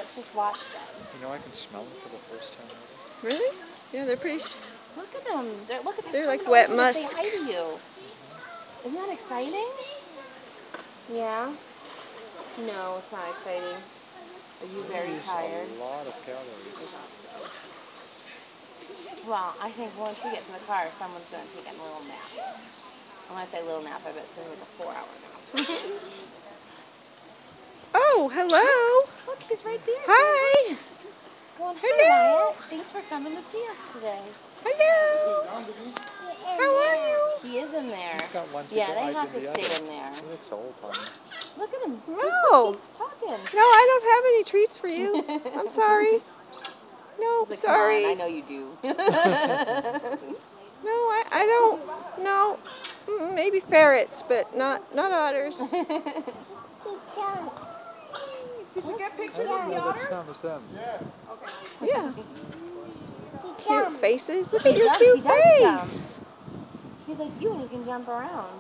let's just watch them. You know, I can smell them for the first time ever. Really? Yeah, they're pretty. Look at them. They're like wet To musk. say hi to you. Isn't that exciting? Yeah. No, it's not exciting. Are you very tired? A lot of calories. Well, I think once you get to the car, someone's going to take a little nap. When I say little nap, I bet it's going to be like a 4-hour nap. Oh, hello. Look, he's right there. Hi. Going, Hello. hi, Wyatt. Thanks for coming to see us today. Hello. How are you? He is in there. He's got one Yeah, they have to stay in there. He looks old, honey. Look at him. No. He's talking. No, I don't have any treats for you. I'm sorry. No, Like, sorry. Come on, I know you do. No, I don't. No. Maybe ferrets, but not otters. Did you get pictures of the otter? Yeah. Okay. Yeah. Cute faces. Look at your cute face. He's like you and he can jump around.